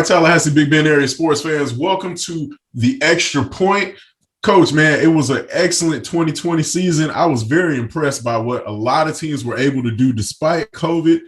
right, Tallahassee, Big Bend area sports fans, welcome to the Extra Point. Coach, man, it was an excellent 2020 season. I was very impressed by what a lot of teams were able to do despite COVID.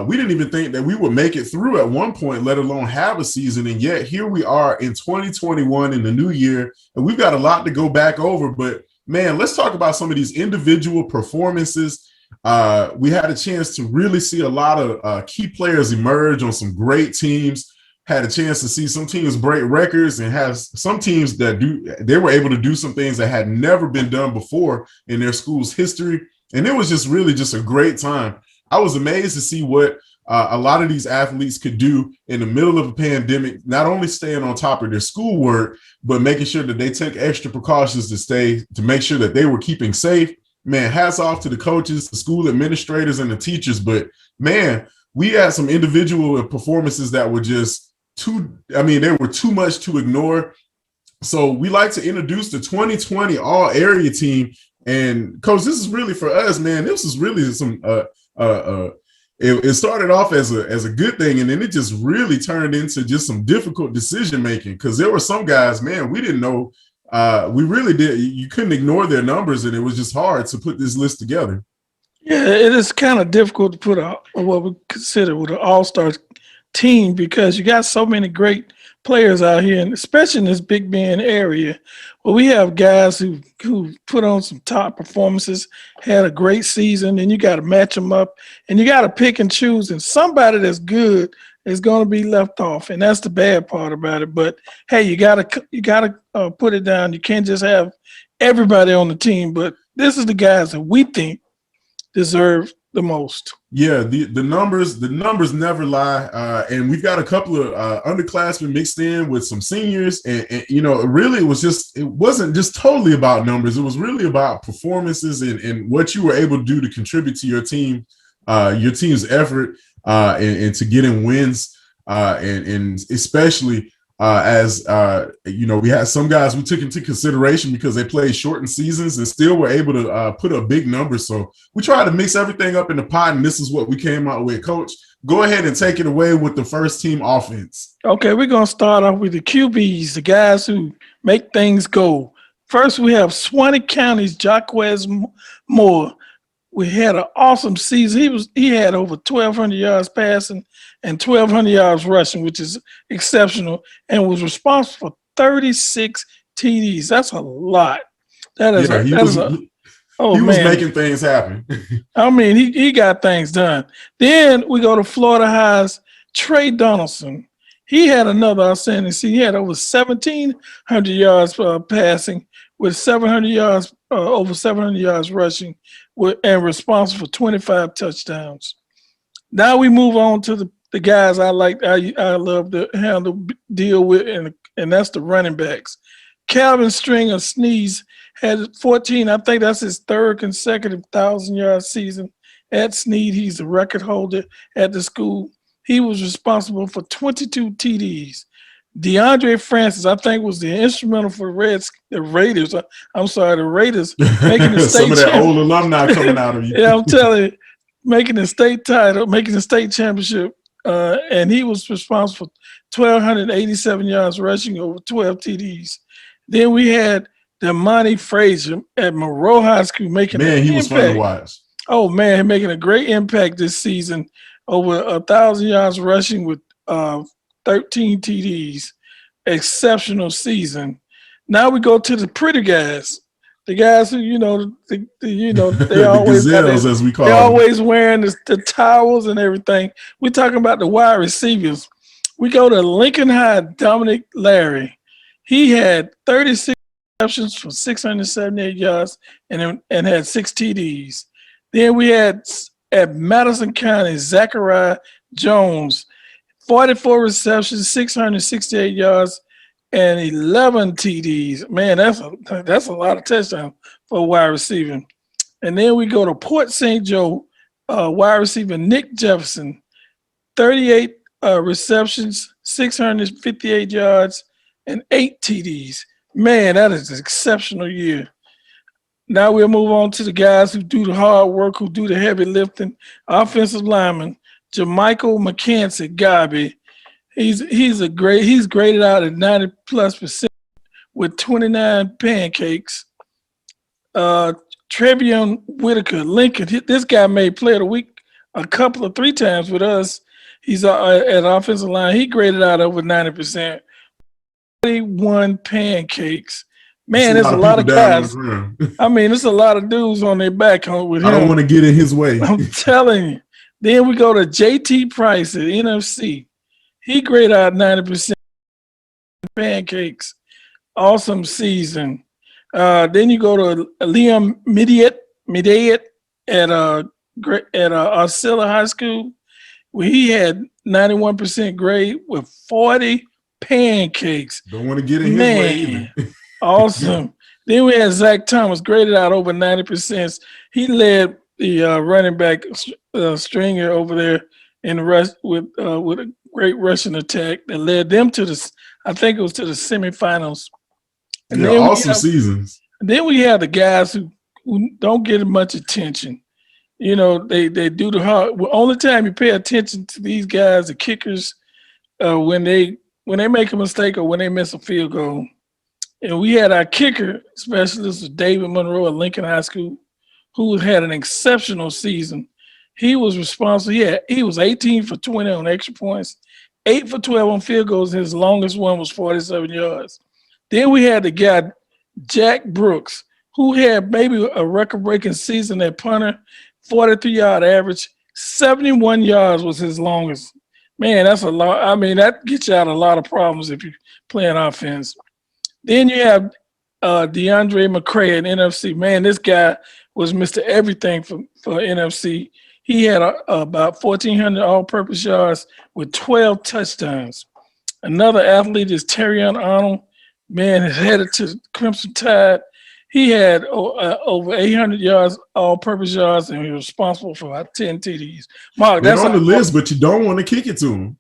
We didn't even think that we would make it through at one point, let alone have a season. And yet here we are in 2021 in the new year, and we've got a lot to go back over. But, man, let's talk about some of these individual performances. We had a chance to really see a lot of key players emerge on some great teams. Had a chance to see some teams break records and have some teams that they were able to do some things that had never been done before in their school's history. And it was just really just a great time. I was amazed to see what a lot of these athletes could do in the middle of a pandemic, not only staying on top of their schoolwork, but making sure that they took extra precautions to make sure that they were keeping safe. Man, hats off to the coaches, the school administrators, and the teachers. But, man, we had some individual performances that were just they were too much to ignore. So we like to introduce the 2020 all-area team. And, Coach, this is really for us, man. This is really some it started off as a good thing, and then it just really turned into just some difficult decision-making because there were some guys, man, we didn't know. We really did. You couldn't ignore their numbers, and it was just hard to put this list together. Yeah, it is kind of difficult to put what we consider with an all-star team because you got so many great players out here, and especially in this Big Bend area, where we have guys who put on some top performances, had a great season, and you got to match them up, and you got to pick and choose, and somebody that's good is going to be left off, and that's the bad part about it. But hey, you gotta put it down. You can't just have everybody on the team, but this is the guys that we think deserve the most. Yeah, the numbers never lie, and we've got a couple of underclassmen mixed in with some seniors, and really it wasn't just totally about numbers. It was really about performances and what you were able to do to contribute to your team's effort, and to get in wins, and especially as we had some guys we took into consideration because they played shortened seasons and still were able to put up big numbers. So we tried to mix everything up in the pot, and this is what we came out with. Coach, go ahead and take it away with the first team offense. Okay, we're going to start off with the QBs, the guys who make things go. First, we have Suwannee County's Jaquez Moore. We had an awesome season. He had over 1,200 yards passing and 1,200 yards rushing, which is exceptional, and was responsible for 36 TDs. That's a lot. He was making things happen. I mean, he got things done. Then we go to Florida High's Trey Donaldson. He had another outstanding season. He had over 1,700 yards passing with 700 yards, over 700 yards rushing, and responsible for 25 touchdowns. Now we move on to the guys I love to deal with, and that's the running backs. Calvin Stringer Sneeze had 14. I think that's his third consecutive 1,000-yard season at Sneed. He's the record holder at the school. He was responsible for 22 TDs. DeAndre Francis, I think, was the instrumental for the Raiders making the state some of that old alumni coming out of you. Yeah, I'm telling you, making the state title, making the state championship, and he was responsible for 1,287 yards rushing, over 12 TDs. Then we had Damani Frazier at Monroe High School making an impact. He was fun to watch. Oh, man, making a great impact this season, over 1,000 yards rushing with 13 TDs. Exceptional season. Now we go to the pretty guys, the guys who they always gazelles, as we call they're them. Always wearing the towels and everything. We're talking about the wide receivers. We go to Lincoln High. Dominic Larry. He had 36 receptions for 678 yards and had 6 TDs. Then we had at Madison County Zachariah Jones. 44 receptions, 668 yards, and 11 TDs. Man, that's a lot of touchdowns for wide receiving. And then we go to Port St. Joe, wide receiver Nick Jefferson, 38 receptions, 658 yards, and 8 TDs. Man, that is an exceptional year. Now we'll move on to the guys who do the hard work, who do the heavy lifting. Offensive lineman, Jermichael McKenzie Gabi. He's graded out at 90+% with 29 pancakes. Trevion Whitaker, Lincoln. This guy made Player of the Week three times with us. He's at offensive line. He graded out over 90%. 41 pancakes. Man, there's a lot of guys. I mean, there's a lot of dudes on their back with him. I don't want to get in his way. I'm telling you. Then we go to JT Price at NFC. He graded out 90% pancakes. Awesome season. Then you go to Liam Midiat at Arcilla High School, where he had 91% grade with 40 pancakes. Don't want to get in his way either. Awesome. Then we had Zach Thomas graded out over 90%. He led the running back stringer over there in the rush with a great rushing attack that led them to the semifinals. And yeah, awesome seasons. Then we have the guys who don't get much attention. You know, they do the hard. Well, only time you pay attention to these guys, the kickers, when they make a mistake or when they miss a field goal. And we had our kicker specialist, David Monroe at Lincoln High School, who had an exceptional season. He was responsible. He was 18 for 20 on extra points, 8 for 12 on field goals. His longest one was 47 yards. Then we had the guy, Jack Brooks, who had maybe a record-breaking season at punter, 43-yard average, 71 yards was his longest. Man, that's a lot. I mean, that gets you out of a lot of problems if you're playing offense. Then you have DeAndre McCray at NFC. Man, this guy was Mr. Everything for NFC. He had about 1,400 all-purpose yards with 12 touchdowns. Another athlete is Terrion Arnold. Man, is headed to Crimson Tide. He had over 800 yards, all-purpose yards, and he was responsible for about 10 TDs. Mark, that's on the list, but you don't want to kick it to him.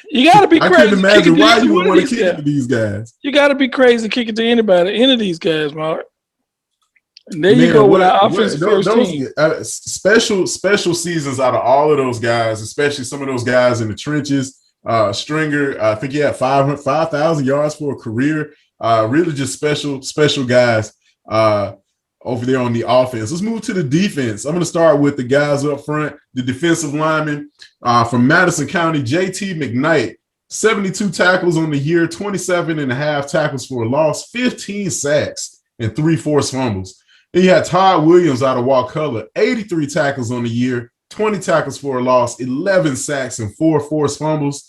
You got to be crazy. I can't imagine why you would want to kick it to these guys. You got to be crazy to kick it to any of these guys, Mark. And there you go with our offensive first team. Special seasons out of all of those guys, especially some of those guys in the trenches. Stringer, I think he had 5,000 yards for a career. Really just special guys over there on the offense. Let's move to the defense. I'm going to start with the guys up front, the defensive linemen from Madison County, JT McKnight, 72 tackles on the year, 27.5 tackles for a loss, 15 sacks, and 3 forced fumbles. Then you had Todd Williams out of Wakulla, 83 tackles on the year, 20 tackles for a loss, 11 sacks, and 4 forced fumbles.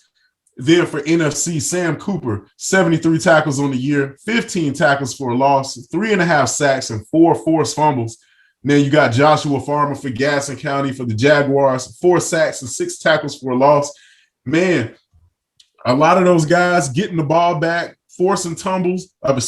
Then for NFC, Sam Cooper, 73 tackles on the year, 15 tackles for a loss, 3.5 sacks, and 4 forced fumbles. And then you got Joshua Farmer for Gaston County for the Jaguars, 4 sacks and 6 tackles for a loss. Man, a lot of those guys getting the ball back, forcing fumbles, and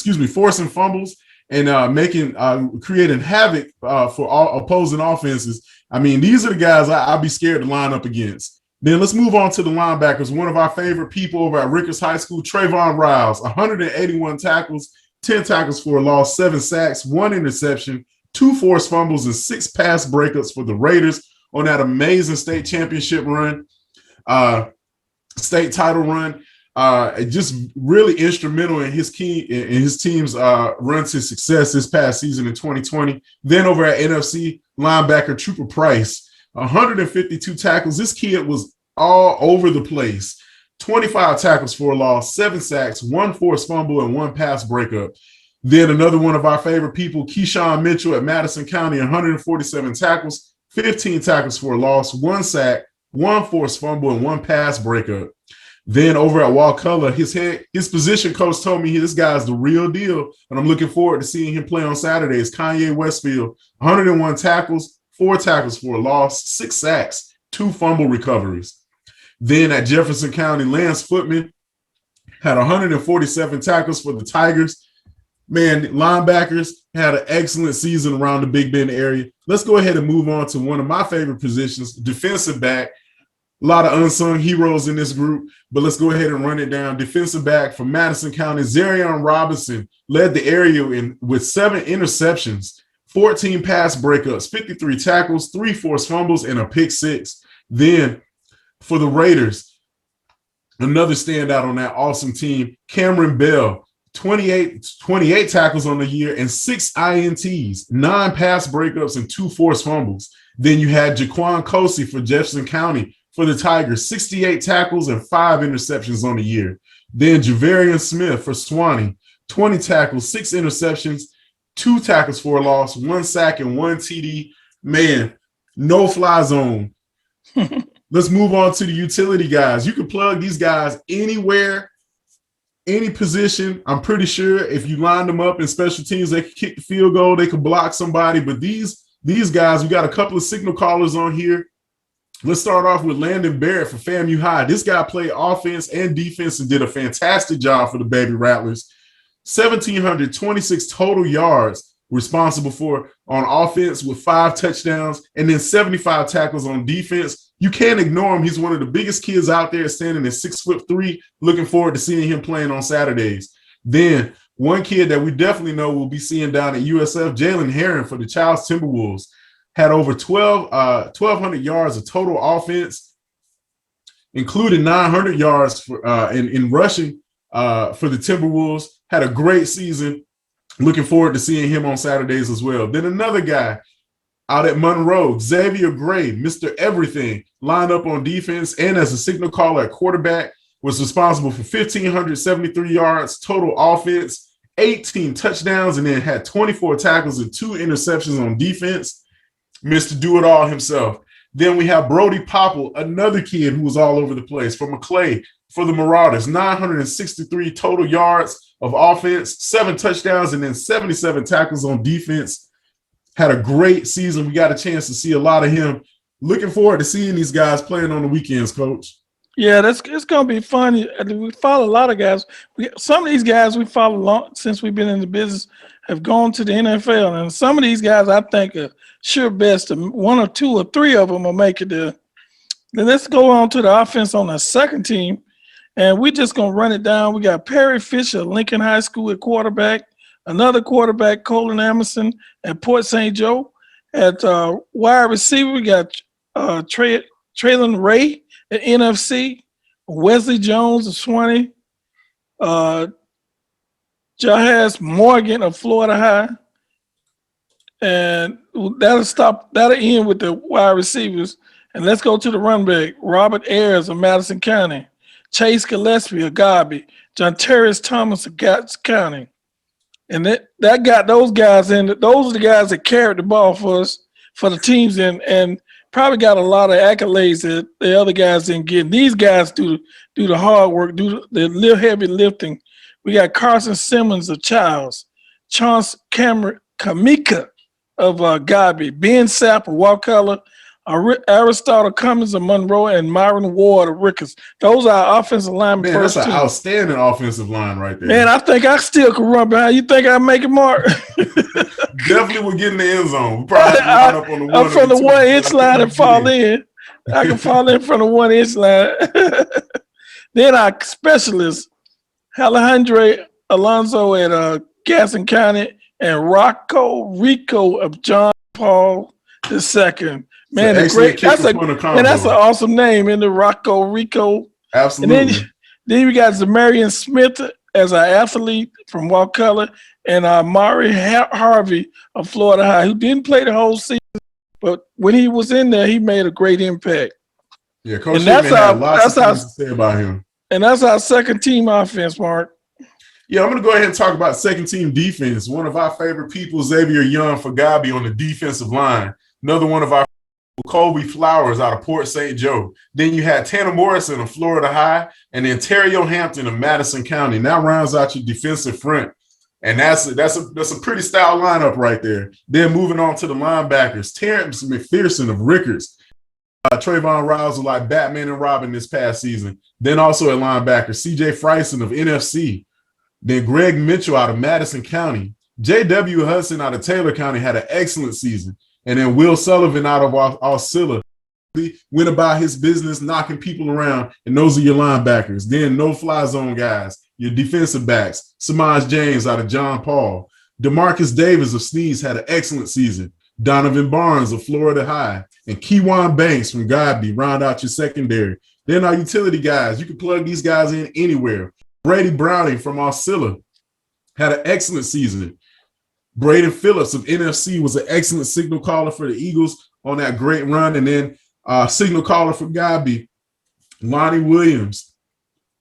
creating havoc for all opposing offenses. I mean, these are the guys I'd be scared to line up against. Then let's move on to the linebackers. One of our favorite people over at Rickers High School, Trayvon Riles, 181 tackles, 10 tackles for a loss, 7 sacks, 1 interception, 2 forced fumbles, and 6 pass breakups for the Raiders on that amazing state championship run, state title run. Just really instrumental in his team's run to success this past season in 2020. Then over at NFC, linebacker Trooper Price, 152 tackles. This kid was all over the place. 25 tackles for a loss, 7 sacks, 1 forced fumble, and 1 pass breakup. Then another one of our favorite people, Keyshawn Mitchell at Madison County, 147 tackles, 15 tackles for a loss, 1 sack, 1 forced fumble, and 1 pass breakup. Then over at Wakulla, his position coach told me this guy's the real deal, and I'm looking forward to seeing him play on Saturdays. Kanye Westfield, 101 tackles, 4 tackles for a loss, 6 sacks, 2 fumble recoveries. Then at Jefferson County, Lance Footman had 147 tackles for the Tigers. Man, linebackers had an excellent season around the Big Bend area. Let's go ahead and move on to one of my favorite positions, defensive back. A lot of unsung heroes in this group, but let's go ahead and run it down. Defensive back from Madison County, Zarion Robinson led the area with 7 interceptions, 14 pass breakups, 53 tackles, 3 forced fumbles, and a pick 6. Then for the Raiders, Another standout on that awesome team, Cameron Bell, 28 tackles on the year and 6 INTs, 9 pass breakups, and 2 forced fumbles. Then you had Jaquan Kosey for Jefferson County for the Tigers, 68 tackles and 5 interceptions on the year. Then Javarian Smith for Swanee, 20 tackles, 6 interceptions, 2 tackles for a loss, 1 sack, and 1 TD. Man, no fly zone. Let's move on to the utility guys. You can plug these guys anywhere, any position. I'm pretty sure if you line them up in special teams, they could kick the field goal, they could block somebody. But these guys, we got a couple of signal callers on here. Let's start off with Landon Barrett for FAMU High. This guy played offense and defense and did a fantastic job for the Baby Rattlers. 1,726 total yards responsible for on offense with 5 touchdowns and then 75 tackles on defense. You can't ignore him. He's one of the biggest kids out there, standing at 6'3". Looking forward to seeing him playing on Saturdays. Then one kid that we definitely know we'll be seeing down at USF, Jalen Herron for the Childs Timberwolves, had over 1,200 yards of total offense, including 900 yards for, in rushing for the Timberwolves. Had a great season. Looking forward to seeing him on Saturdays as well. Then another guy out at Monroe, Xavier Gray, Mr. Everything, lined up on defense and as a signal caller at quarterback, was responsible for 1,573 yards total offense, 18 touchdowns, and then had 24 tackles and 2 interceptions on defense. Mr. Do-It-All himself. Then we have Brody Popple, another kid who was all over the place, for McClay for the Marauders, 963 total yards of offense, 7 touchdowns, and then 77 tackles on defense. Had a great season. We got a chance to see a lot of him. Looking forward to seeing these guys playing on the weekends, Coach. Yeah, it's going to be fun. We follow a lot of guys. Some of these guys we follow long since we've been in the business have gone to the NFL, and some of these guys I think are sure best. 1 or 2 or 3 of them will make it there. Then let's go on to the offense on the second team, and we're just going to run it down. We got Perry Fisher, Lincoln High School at quarterback. Another quarterback, Colin Emerson at Port St. Joe. At wide receiver, we got Traylon Ray at NFC, Wesley Jones of Swanee, Jahaz Morgan of Florida High. And that'll end with the wide receivers. And let's go to the run back. Robert Ayers of Madison County, Chase Gillespie of Garby, John Terrence Thomas of Gadsden County. And that got those guys in. Those are the guys that carried the ball for us, for the teams, and probably got a lot of accolades that the other guys didn't get. These guys do the hard work, do the heavy lifting. We got Carson Simmons of Childs, Chance Kamika of Gabi, Ben Sapp of Wakulla, Aristotle Cummins of Monroe, and Myron Ward of Ricketts. Those are offensive linemen. Man, that's an outstanding offensive line right there. Man, I think I still can run behind. You think I make it, Mark? Definitely will get in the end zone. We probably line up on the 1 I'm from the 1 inch line and fall in. I can fall in from the 1 inch line. Then our specialists, Alejandro Alonso at Gaston County and Rocco Rico of John Paul II. Man, that's an awesome name, in the Rocco Rico. Absolutely. And then we got Zamarian Smith as our athlete from Wakulla, and Mari Harvey of Florida High, who didn't play the whole season, but when he was in there, he made a great impact. Yeah, Coach Shipman had lots of things to say about him. And that's our second team offense, Mark. Yeah, I'm going to go ahead and talk about second team defense. One of our favorite people, Xavier Young for Gabi on the defensive line. Another one of our Colby Flowers out of Port St. Joe. Then you had Tanner Morrison of Florida High, and then Terrio Hampton of Madison County. And that rounds out your defensive front. And that's a pretty stout lineup right there. Then moving on to the linebackers, Terrence McPherson of Rickards. Trayvon Riles was like Batman and Robin this past season. Then also at linebacker, CJ Freisen of NFC. Then Greg Mitchell out of Madison County. J.W. Hudson out of Taylor County had an excellent season. And then Will Sullivan out of Osceola went about his business, knocking people around. And those are your linebackers. Then no-fly zone guys, your defensive backs. Samaj James out of John Paul. DeMarcus Davis of Sneeze had an excellent season. Donovan Barnes of Florida High, and Keywan Banks from Godby round out your secondary. Then our utility guys, you can plug these guys in anywhere. Brady Browning from Osceola had an excellent season. Braden Phillips of NFC was an excellent signal caller for the Eagles on that great run. And then signal caller for Godby, Lonnie Williams.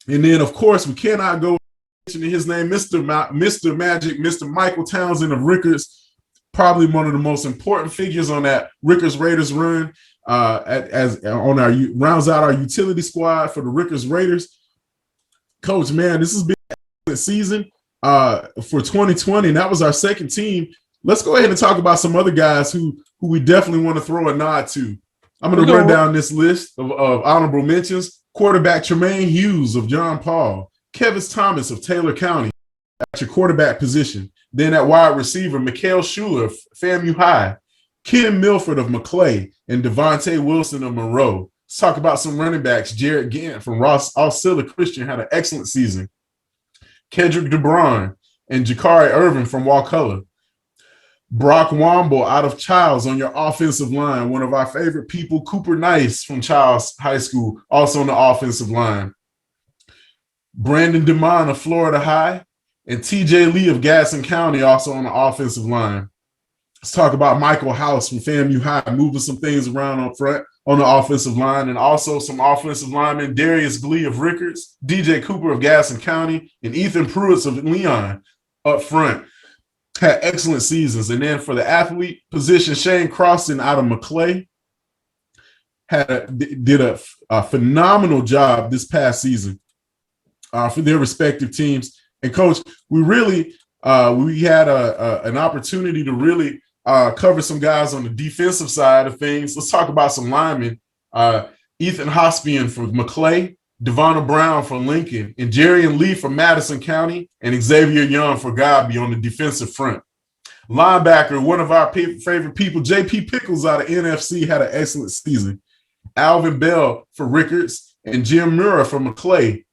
And then, of course, we cannot go mentioning his name, Mr. Magic, Mr. Michael Townsend of Rickards, probably one of the most important figures on that Rickards Raiders run. Rounds out our utility squad for the Rickards Raiders. Coach, man, this has been an excellent season for 2020, and that was our second team. Let's go ahead and talk about some other guys who we definitely want to throw a nod to. I'm going to run down this list of honorable mentions. Quarterback Tremaine Hughes of John Paul, Kevis Thomas of Taylor County at your quarterback position. Then at wide receiver, Mikael Schuler of FAMU High, Ken Milford of McClay, and Devontae Wilson of Monroe. Let's talk about some running backs. Jared Gant from Ross Osceola Christian had an excellent season. Kendrick DeBron and Jakari Irvin from Wakulla. Brock Womble out of Childs on your offensive line. One of our favorite people, Cooper Nice from Childs High School, also on the offensive line. Brandon DeMond of Florida High and TJ Lee of Gaston County also on the offensive line. Let's talk about Michael House from FAMU High, moving some things around up front on the offensive line, and also some offensive linemen, Darius Glee of Rickards, DJ Cooper of Gaston County, and Ethan Pruitt of Leon up front. Had excellent seasons. And then for the athlete position, Shane Croston out of McClay did a phenomenal job this past season for their respective teams. And Coach, we had an opportunity to really cover some guys on the defensive side of things. Let's talk about some linemen. Ethan Hospian from McClay, Devonna Brown from Lincoln, and Jerry and Lee from Madison County, and Xavier Young for Godby on the defensive front. Linebacker, one of our favorite people, JP Pickles out of NFC, had an excellent season. Alvin Bell for Rickards and Jim Mura from McClay,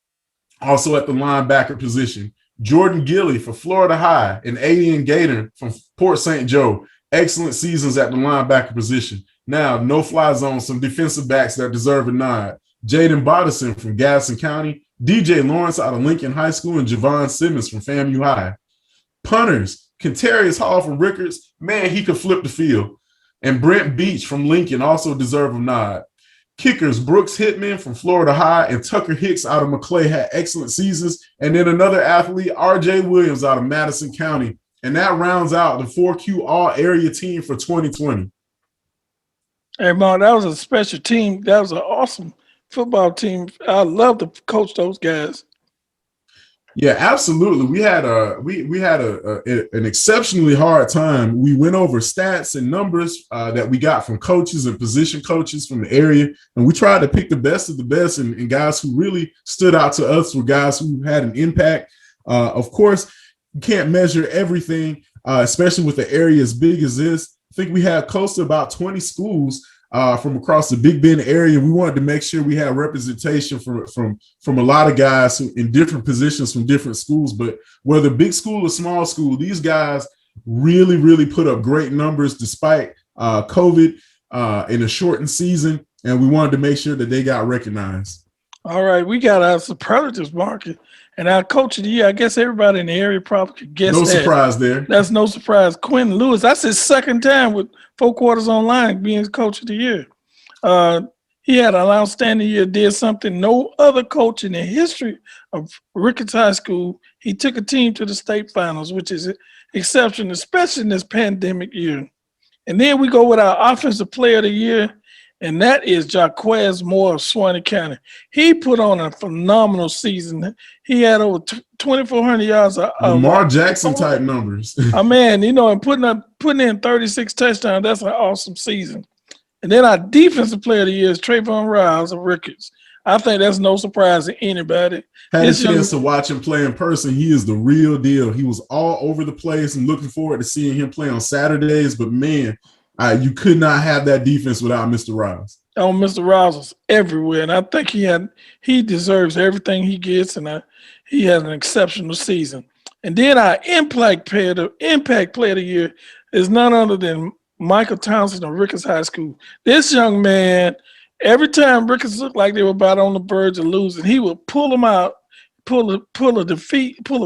also at the linebacker position. Jordan Gilly for Florida High and Adian Gator from Port St. Joe. Excellent seasons at the linebacker position. Now, no-fly zone, some defensive backs that deserve a nod. Jaden Bodison from Gaston County, DJ Lawrence out of Lincoln High School, and Javon Simmons from FAMU High. Punters, Contarius Hall from Rickards, man, he could flip the field. And Brent Beach from Lincoln also deserve a nod. Kickers, Brooks Hitman from Florida High and Tucker Hicks out of McClay had excellent seasons. And then another athlete, RJ Williams out of Madison County. And that rounds out the 4Q all-area team for 2020. Hey, Mark, that was a special team. That was an awesome football team. I love to coach those guys. Yeah, absolutely. We had an exceptionally hard time. We went over stats and numbers that we got from coaches and position coaches from the area, and we tried to pick the best of the best. And guys who really stood out to us were guys who had an impact. Of course, you can't measure everything, especially with the area as big as this. I think we had close to about 20 schools from across the Big Bend area. We wanted to make sure we had representation from a lot of guys who, in different positions from different schools. But whether big school or small school, these guys really, really put up great numbers despite COVID in a shortened season. And we wanted to make sure that they got recognized. All right, we got our superlatives market and our coach of the year. I guess everybody in the area probably could guess that. No surprise there. That's no surprise. Quentin Lewis, that's his second time with 4 Quarters Online being coach of the year. He had an outstanding year, did something no other coach in the history of Rickards High School. He took a team to the state finals, which is exceptional, especially in this pandemic year. And then we go with our offensive player of the year, and that is Jaquez Moore of Suwannee County. He put on a phenomenal season. He had over 2,400 yards. Lamar Jackson type numbers. Man, and putting in 36 touchdowns, that's an awesome season. And then our defensive player of the year is Trayvon Riles of Rickards. I think that's no surprise to anybody. Had a chance to watch him play in person. He is the real deal. He was all over the place, and looking forward to seeing him play on Saturdays. But, man, you could not have that defense without Mr. Riles. Oh, Mr. Riles was everywhere, and I think he deserves everything he gets, and he had an exceptional season. And then our impact player of the year is none other than Michael Townsend of Ricketts High School. This young man, every time Ricketts looked like they were about on the verge of losing, he would pull them out, pull a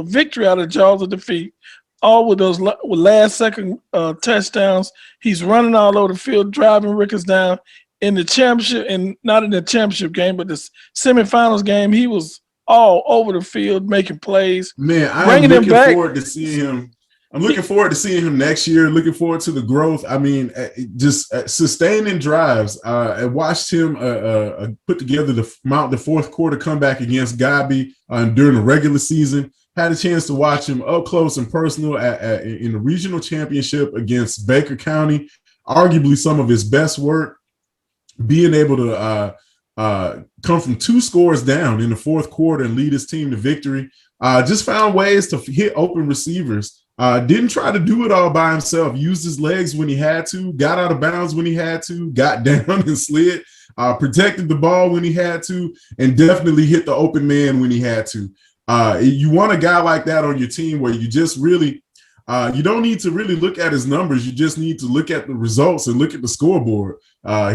victory out of the jaws of defeat. All with those last second touchdowns. He's running all over the field, driving Ricketts down in the championship, and not in the championship game, but the semifinals game. He was all over the field making plays. Man, I'm looking forward to seeing him. I'm looking forward to seeing him next year. Looking forward to the growth. I mean, just sustaining drives. I watched him put together the fourth quarter comeback against Gabi during the regular season. Had a chance to watch him up close and personal in the regional championship against Baker County. Arguably some of his best work. Being able to come from 2 scores down in the fourth quarter and lead his team to victory. Just found ways to hit open receivers. Didn't try to do it all by himself. Used his legs when he had to, got out of bounds when he had to, got down and slid, protected the ball when he had to, and definitely hit the open man when he had to. You want a guy like that on your team where you just really you don't need to really look at his numbers. You just need to look at the results and look at the scoreboard.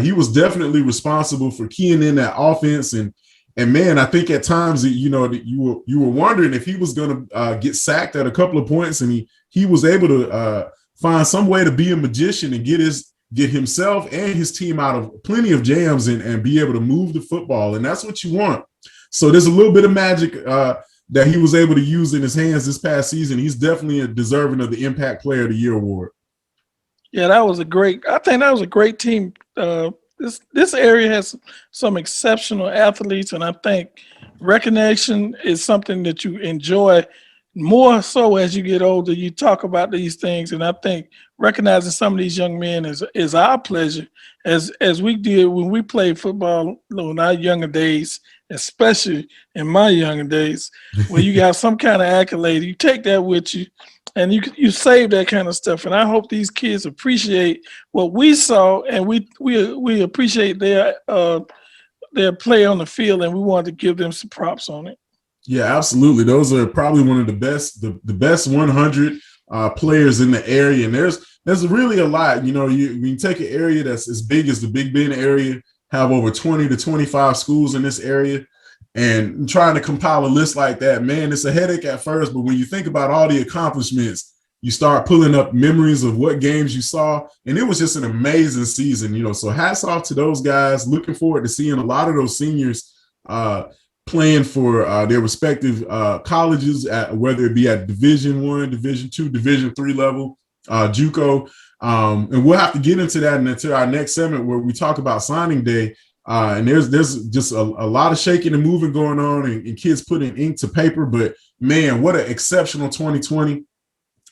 He was definitely responsible for keying in that offense. And man, I think at times, you were wondering if he was going to get sacked at a couple of points, and he was able to find some way to be a magician and get himself and his team out of plenty of jams and be able to move the football. And that's what you want. So there's a little bit of magic that he was able to use in his hands this past season. He's definitely deserving of the Impact Player of the Year award. Yeah, I think that was a great team. This area has some exceptional athletes, and I think recognition is something that you enjoy more so as you get older. You talk about these things, and I think recognizing some of these young men is our pleasure, as we did when we played football in our younger days, especially in my younger days, where you got some kind of accolade. You take that with you, and you save that kind of stuff. And I hope these kids appreciate what we saw, and we appreciate their play on the field, and we want to give them some props on it. Yeah, absolutely. Those are probably one of the best 100 players in the area, and there's really a lot. You can take an area that's as big as the Big Bend area, have over 20 to 25 schools in this area, and trying to compile a list like that, man, it's a headache at first. But when you think about all the accomplishments, you start pulling up memories of what games you saw, and it was just an amazing season. So hats off to those guys. Looking forward to seeing a lot of those seniors playing for their respective colleges, whether it be at Division I, Division II, Division III level, JUCO. And we'll have to get into that into our next segment where we talk about signing day. And there's just a lot of shaking and moving going on, and kids putting ink to paper. But, man, what an exceptional 2020.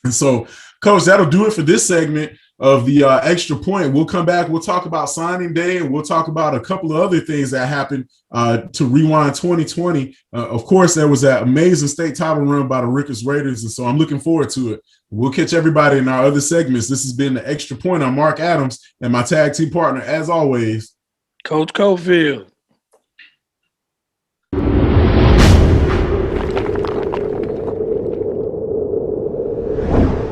And so, Coach, that'll do it for this segment of the Extra Point. We'll come back. We'll talk about signing day, and we'll talk about a couple of other things that happened to rewind 2020. Of course, there was that amazing state title run by the Ricketts Raiders, and so I'm looking forward to it. We'll catch everybody in our other segments. This has been the Extra Point. I'm Mark Adams, and my tag team partner, as always, Coach Cofield.